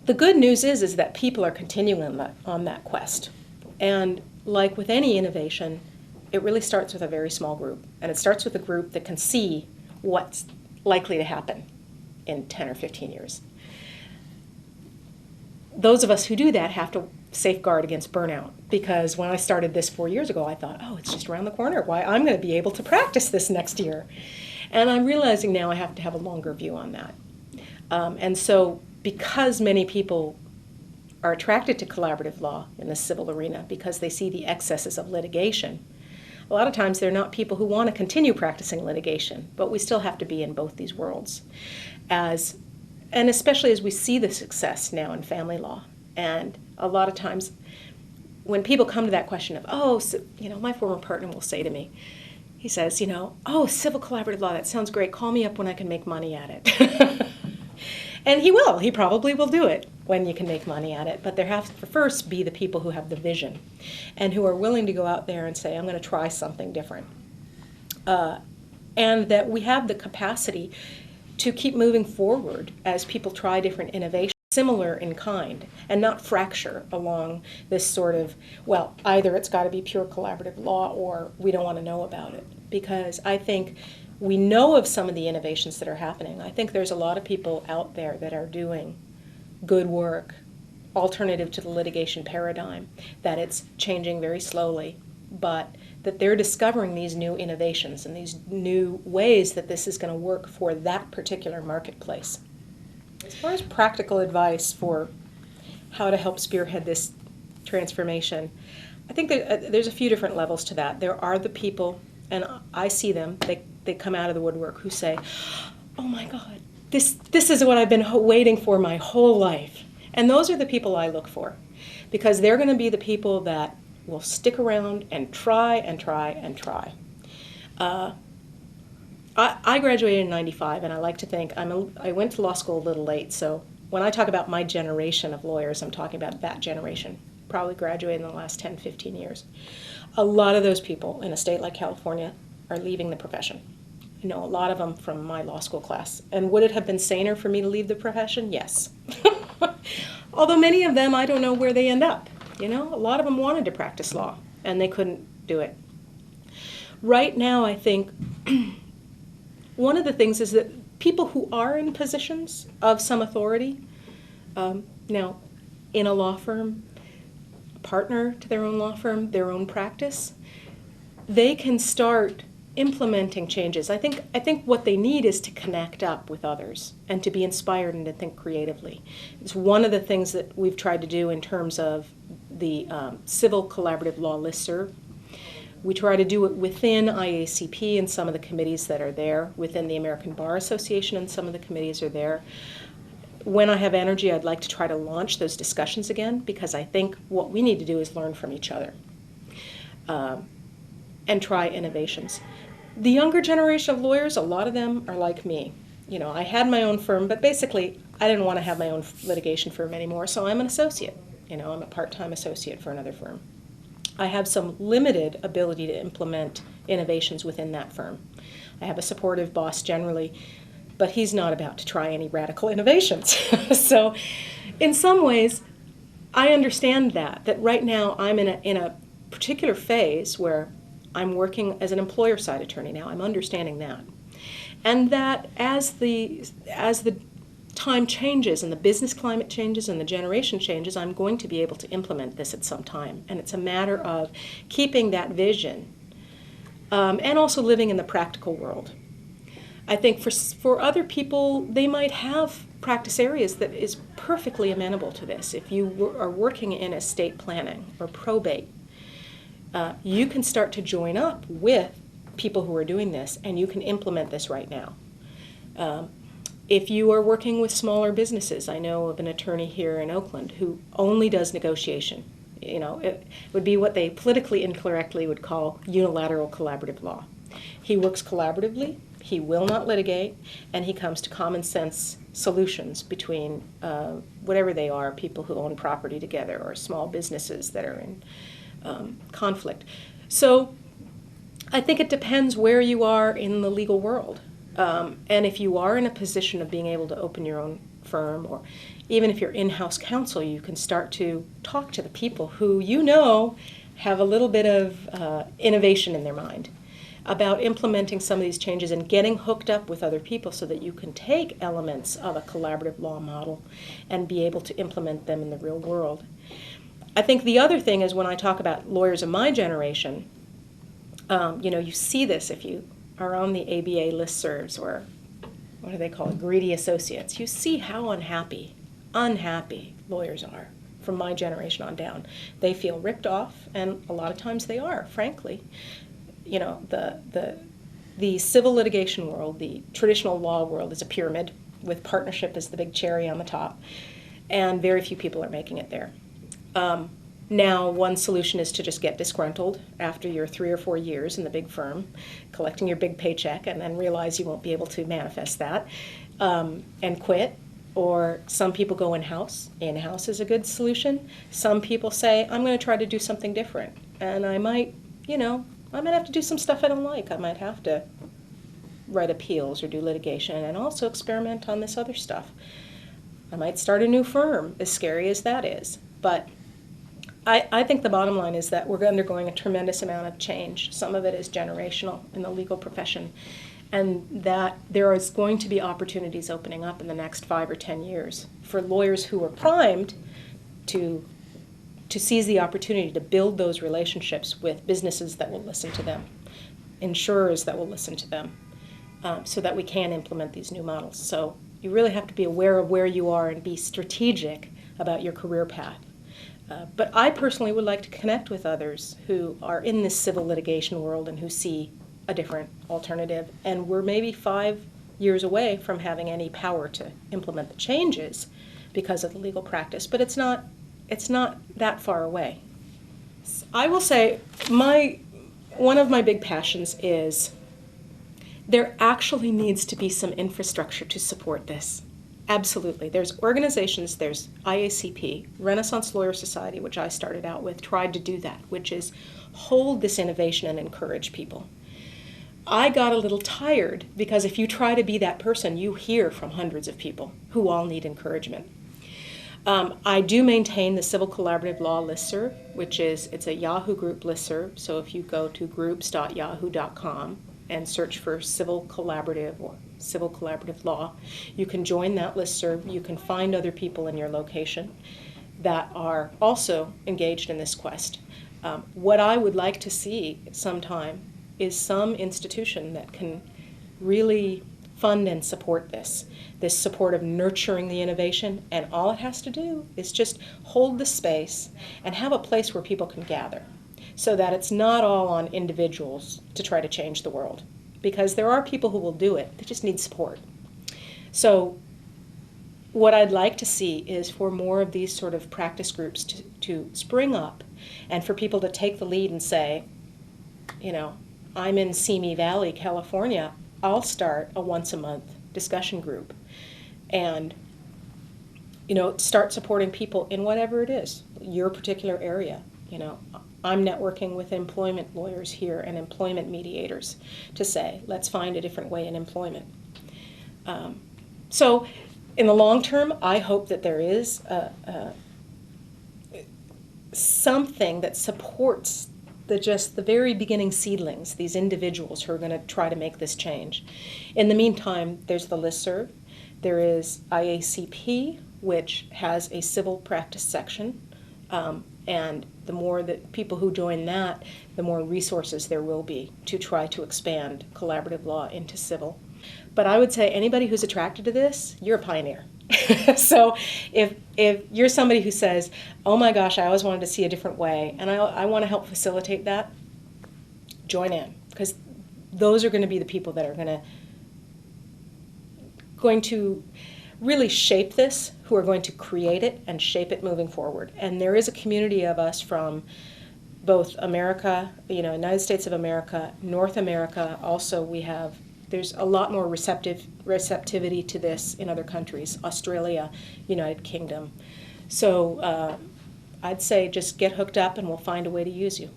The good news is that people are continuing on that quest. And like with any innovation, it really starts with a very small group. And it starts with a group that can see what's likely to happen in 10 or 15 years. Those of us who do that have to safeguard against burnout, because when I started this 4 years ago, I thought, oh, it's just around the corner. Why, I'm going to be able to practice this next year. And I'm realizing now I have to have a longer view on that. And so because many people are attracted to collaborative law in the civil arena because they see the excesses of litigation, a lot of times they're not people who want to continue practicing litigation, but we still have to be in both these worlds. And especially as we see the success now in family law. And a lot of times when people come to that question of, oh, so, my former partner will say to me, he says, oh, civil collaborative law, that sounds great. Call me up when I can make money at it. And he will. He probably will do it when you can make money at it. But there have to first be the people who have the vision and who are willing to go out there and say, I'm going to try something different. And that we have the capacity to keep moving forward as people try different innovations, similar in kind, and not fracture along this sort of, well, either it's got to be pure collaborative law or we don't want to know about it. Because I think we know of some of the innovations that are happening. I think there's a lot of people out there that are doing good work, alternative to the litigation paradigm, that it's changing very slowly, but that they're discovering these new innovations and these new ways that this is going to work for that particular marketplace. As far as practical advice for how to help spearhead this transformation, I think there's a few different levels to that. There are the people, and I see them, they come out of the woodwork, who say, oh my God, this is what I've been waiting for my whole life. And those are the people I look for, because they're going to be the people that will stick around and try and try and try. I graduated in '95, and I like to think I went to law school a little late, so when I talk about my generation of lawyers, I'm talking about that generation, probably graduated in the last 10, 15 years. A lot of those people in a state like California are leaving the profession. I know a lot of them from my law school class. And would it have been saner for me to leave the profession? Yes. Although many of them, I don't know where they end up. A lot of them wanted to practice law, and they couldn't do it. Right now, I think one of the things is that people who are in positions of some authority, now in a law firm, a partner to their own law firm, their own practice, they can start implementing changes. I think what they need is to connect up with others and to be inspired and to think creatively. It's one of the things that we've tried to do in terms of the Civil Collaborative Law Listserv. We try to do it within IACP and some of the committees that are there, within the American Bar Association and some of the committees are there. When I have energy, I'd like to try to launch those discussions again, because I think what we need to do is learn from each other and try innovations. The younger generation of lawyers, a lot of them are like me. I had my own firm, but basically I didn't want to have my own litigation firm anymore, so I'm an associate. I'm a part-time associate for another firm. I have some limited ability to implement innovations within that firm. I have a supportive boss generally, but he's not about to try any radical innovations. So in some ways, I understand that right now I'm in a particular phase where I'm working as an employer-side attorney now. I'm understanding that. And that as the time changes and the business climate changes and the generation changes, I'm going to be able to implement this at some time. And it's a matter of keeping that vision and also living in the practical world. I think for other people, they might have practice areas that is perfectly amenable to this. If you are working in estate planning or probate, you can start to join up with people who are doing this, and you can implement this right now. If you are working with smaller businesses, I know of an attorney here in Oakland who only does negotiation. It would be what they politically incorrectly would call unilateral collaborative law. He works collaboratively, he will not litigate, and he comes to common sense solutions between whatever they are, people who own property together or small businesses that are in conflict. So I think it depends where you are in the legal world. And if you are in a position of being able to open your own firm, or even if you're in-house counsel, you can start to talk to the people who you know have a little bit of innovation in their mind about implementing some of these changes and getting hooked up with other people so that you can take elements of a collaborative law model and be able to implement them in the real world. I think the other thing is when I talk about lawyers of my generation, you see this if you are on the ABA listservs, or what do they call it, greedy associates. You see how unhappy lawyers are from my generation on down. They feel ripped off, and a lot of times they are, frankly. The civil litigation world, the traditional law world, is a pyramid with partnership as the big cherry on the top, and very few people are making it there. Now, one solution is to just get disgruntled after your 3 or 4 years in the big firm, collecting your big paycheck, and then realize you won't be able to manifest that, and quit. Or some people go in-house. In-house is a good solution. Some people say, I'm going to try to do something different, and I might have to do some stuff I don't like. I might have to write appeals or do litigation and also experiment on this other stuff. I might start a new firm, as scary as that is. But I think the bottom line is that we're undergoing a tremendous amount of change. Some of it is generational in the legal profession, and that there is going to be opportunities opening up in the next 5 or 10 years for lawyers who are primed to seize the opportunity to build those relationships with businesses that will listen to them, insurers that will listen to them, so that we can implement these new models. So you really have to be aware of where you are and be strategic about your career path. But I personally would like to connect with others who are in this civil litigation world and who see a different alternative. And we're maybe 5 years away from having any power to implement the changes because of the legal practice, but it's not that far away. I will say one of my big passions is there actually needs to be some infrastructure to support this. Absolutely. There's organizations, there's IACP, Renaissance Lawyer Society, which I started out with, tried to do that, which is hold this innovation and encourage people. I got a little tired because if you try to be that person, you hear from hundreds of people who all need encouragement. I do maintain the Civil Collaborative Law listserv, it's a Yahoo group listserv. So if you go to groups.yahoo.com and search for Civil Collaborative or Civil Collaborative Law, you can join that listserv. You can find other people in your location that are also engaged in this quest. What I would like to see sometime is some institution that can really fund and support this support of nurturing the innovation, and all it has to do is just hold the space and have a place where people can gather so that it's not all on individuals to try to change the world, because there are people who will do it, they just need support. So what I'd like to see is for more of these sort of practice groups to spring up and for people to take the lead and say, I'm in Simi Valley, California, I'll start a once-a-month discussion group and start supporting people in whatever it is, your particular area. I'm networking with employment lawyers here and employment mediators to say, let's find a different way in employment. So in the long term, I hope that there is something that supports the very beginning seedlings, these individuals who are going to try to make this change. In the meantime, there's the listserv. There is IACP, which has a civil practice section, and the more that people who join that, the more resources there will be to try to expand collaborative law into civil. But I would say anybody who's attracted to this, you're a pioneer. So if you're somebody who says, oh my gosh, I always wanted to see a different way, and I want to help facilitate that, join in, because those are going to be the people that are going to really shape this, who are going to create it and shape it moving forward. And there is a community of us from both America, United States of America, North America. Also, there's a lot more receptivity to this in other countries, Australia, United Kingdom. So I'd say just get hooked up and we'll find a way to use you.